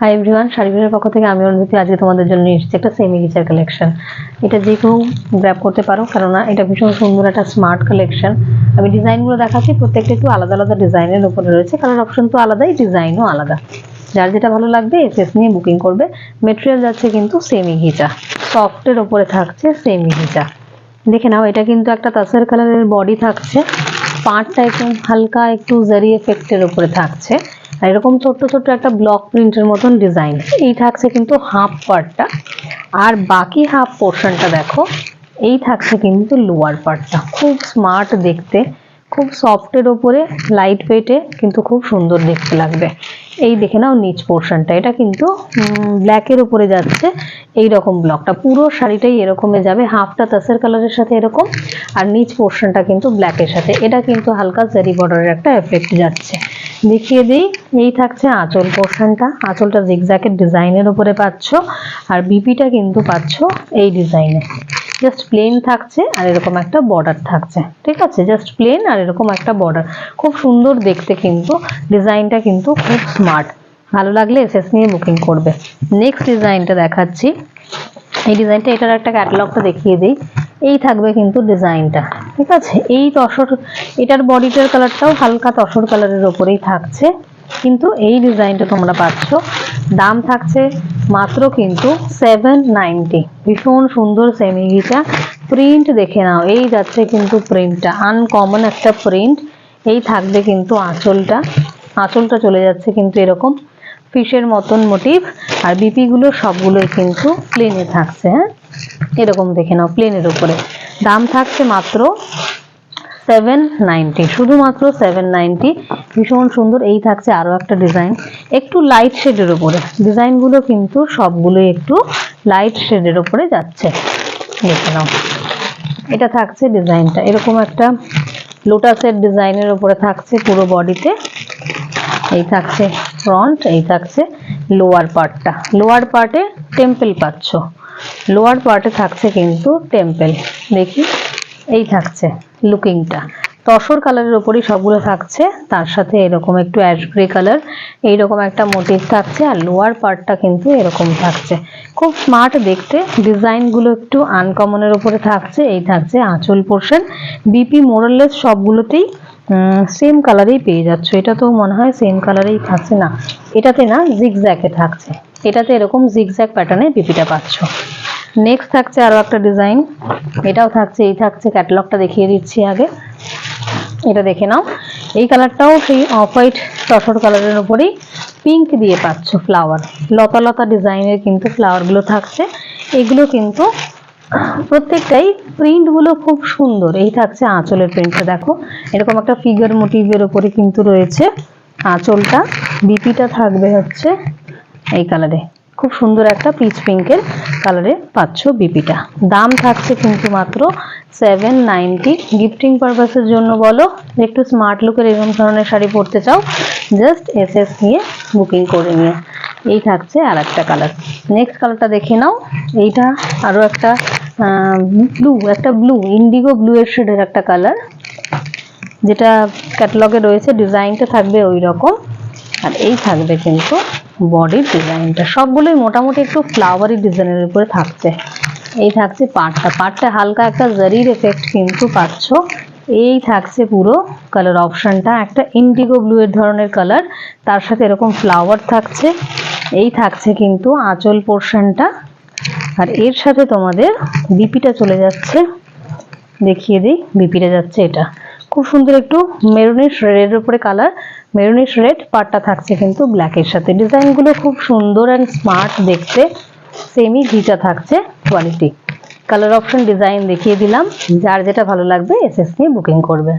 Hi everyone, শাড়িঘরের পক্ষ থেকে আমি অনুভূতি আজকে তোমাদের জন্য নিয়ে এসেছি একটা সেমি গিচার কালেকশন। এটা যে কেউ গ্র্যাব করতে পারো, কারণ এটা ভীষণ সুন্দর একটা স্মার্ট কালেকশন। আমি ডিজাইনগুলো দেখাচ্ছি, প্রত্যেকটা একটু আলাদা আলাদা ডিজাইনের উপরে রয়েছে, কালার অপশন তো আলাদাই, ডিজাইনও আলাদা। যার যেটা ভালো লাগবে এসএস নিয়ে বুকিং করবে। মেটেরিয়াল যাচ্ছে কিন্তু সেমি ঘিচা, সফটের ওপরে থাকছে সেমি ঘিচা। দেখে নাও, এটা কিন্তু একটা তাসের কালারের বডি থাকছে, পার্টটা একটু হালকা একটু জারি এফেক্টের উপরে থাকছে, আর এরকম ছোট্ট ছোট্ট একটা ব্লক প্রিন্টের মতন ডিজাইন। এই থাকছে কিন্তু হাফ পার্টটা, আর বাকি হাফ পোর্শনটা দেখো এই থাকছে কিন্তু লোয়ার পার্টটা। খুব স্মার্ট দেখতে, খুব সফটের ওপরে, লাইট ওয়েটে, কিন্তু খুব সুন্দর দেখতে লাগবে। এই দেখে নাও নিচ পোর্শনটা, এটা কিন্তু ব্ল্যাকের উপরে যাচ্ছে। এই রকম ব্লকটা পুরো শাড়িটাই এরকমই যাবে, হাফটা তাসের কালারের সাথে এরকম, আর নিচ পোর্শনটা কিন্তু ব্ল্যাকের সাথে। এটা কিন্তু হালকা জারি বর্ডারের একটা এফেক্ট যাচ্ছে। দেখিয়ে দিই, এই থাকছে আঁচল পোর্শনটা। আঁচলটা জিগজ্যাগের ডিজাইনের উপরে পাচ্ছ, আর বিপিটা কিন্তু পাচ্ছ এই ডিজাইনে। জাস্ট প্লেন থাকছে আর এরকম একটা বর্ডার থাকছে, ঠিক আছে? জাস্ট প্লেন আর এরকম একটা বর্ডার, খুব সুন্দর দেখতে, কিন্তু ডিজাইনটা কিন্তু খুব স্মার্ট। ভালো লাগলে এসএস নিয়ে বুকিং করবে। নেক্সট ডিজাইনটা দেখাচ্ছি। এই ডিজাইনটা, এটার একটা ক্যাটালগটা দেখিয়ে দিই। এই থাকবে কিন্তু ডিজাইনটা, ঠিক আছে? এই তসর, এটার বডিটার কালারটাও হালকা তসর কালারের ওপরেই থাকছে, কিন্তু এই ডিজাইনটা তোমরা পাচ্ছ। দাম থাকছে মাত্র কিন্তু 790। ভীষণ সুন্দর সেমি ঘিচা প্রিন্ট, দেখে নাও। এই যাচ্ছে কিন্তু প্রিন্টটা, আনকমন একটা প্রিন্ট। এই থাকবে কিন্তু আঁচলটা, আঁচলটা চলে যাচ্ছে কিন্তু এরকম ফিশের মতন মোটিভ, আর বিপি গুলো সবগুলোই কিন্তু প্লেনে থাকছে। হ্যাঁ, এরকম দেখে নাও প্লেনের উপরে। দাম থাকছে মাত্র 790, শুধুমাত্র 790। ভীষণ সুন্দর। এই থাকছে আরো একটা ডিজাইন, একটু লাইট শেডের উপরে। ডিজাইনগুলো কিন্তু সবগুলোই একটু লাইট শেডের উপরে যাচ্ছে, দেখে নাও। এটা থাকছে ডিজাইনটা এরকম একটা লোটাসের ডিজাইনের উপরে থাকছে পুরো বডিতে। এই থাকছে ফ্রন্ট, এই থাকছে লোয়ার পার্টটা। লোয়ার পার্টে টেম্পল পাচ্ছ, লোয়ার পার্টে থাকছে কিন্তু টেম্পল। দেখি, এই থাকছে লুকিংটা তসর কালারের উপরই সবগুলো থাকছে, তার সাথে এরকম একটু অ্যাশ গ্রে কালার, এইরকম একটা মোটিভ থাকছে, আর লোয়ার পার্টটা কিন্তু এরকম থাকছে। খুব স্মার্ট দেখতে, ডিজাইনগুলো একটু আনকমনের উপরে থাকছে। এই থাকছে আঁচল পোর্শন। বিপি মোরাললেস সবগুলোতেই সেম কালারেই পেয়ে যাচ্ছ। এটা তো মনে হয় সেম কালারেই থাকছে, না এটাতে না, জিগজ্যাগে থাকছে। এটাতে এরকম জিগজ্যাগ প্যাটার্নে বিপিটা পাচ্ছ। নেক্সট থাকছে আরো একটা ডিজাইন, এটাও থাকছে। এই থাকছে, ক্যাটালগটা দেখিয়ে দিচ্ছি আগে, এটা দেখে নাও। এই কালারটাও সেই অফ হোয়াইট তসর কালারের উপরেই পিঙ্ক দিয়ে পাচ্ছ ফ্লাওয়ার, লতা লতা ডিজাইনের কিন্তু ফ্লাওয়ারগুলো থাকছে। এগুলো কিন্তু প্রত্যেকটাই প্রিন্টগুলো খুব সুন্দর। এই থাকছে আঁচলের প্রিন্টটা, দেখো এরকম একটা ফিগার মোটিভের উপরে কিন্তু রয়েছে আঁচলটা। বিপিটা থাকবে হচ্ছে এই কালারে, খুব সুন্দর একটা পিচ পিঙ্কের কালারে পাচ্ছ বিপিটা। দাম থাকছে কিন্তু মাত্র 790। গিফটিং পারপাসের জন্য বলো, একটু স্মার্ট লুকের এরকম ধরনের শাড়ি পরতে চাও, জাস্ট এসএস নিয়ে বুকিং করে নিও। এই থাকছে আর একটা কালার। নেক্সট কালারটা দেখে নাও। এইটা আরো একটা ব্লু, একটা ব্লু, ইন্ডিগো ব্লু এর শেডের একটা কালার, যেটা ক্যাটালগে রয়েছে। ডিজাইনটা থাকবে ওই রকম, আর এই থাকবে কিন্তু বডির ডিজাইনটা। সবগুলোই মোটামুটি একটু ফ্লাওয়ারি ডিজাইনের উপরে থাকছে। এই থাকছে পাটটা, পাটটা হালকা একটা জারির এফেক্ট কিন্তু পাচ্ছ। এই থাকছে পুরো কালার অপশনটা, একটা ইন্ডিগো ব্লু এর ধরনের কালার, তার সাথে এরকম ফ্লাওয়ার থাকছে। এই থাকছে কিন্তু আঁচল পোর্শনটা, আর এর সাথে তোমাদের বিপিটা চলে যাচ্ছে। দেখিয়ে দিই, বিপিটা যাচ্ছে এটা খুব সুন্দর একটু মেরুনিশ রেডের উপরে কালার, মেরুনিশ রেড। পাটটা থাকছে কিন্তু ব্ল্যাকের সাথে। ডিজাইনগুলো খুব সুন্দর অ্যান্ড স্মার্ট দেখতে, সেমি ঘিচা থাকছে কোয়ালিটি। কালার অপশন ডিজাইন দেখিয়ে দিলাম, যার যেটা ভালো লাগবে এসএস নিয়ে বুকিং করবে।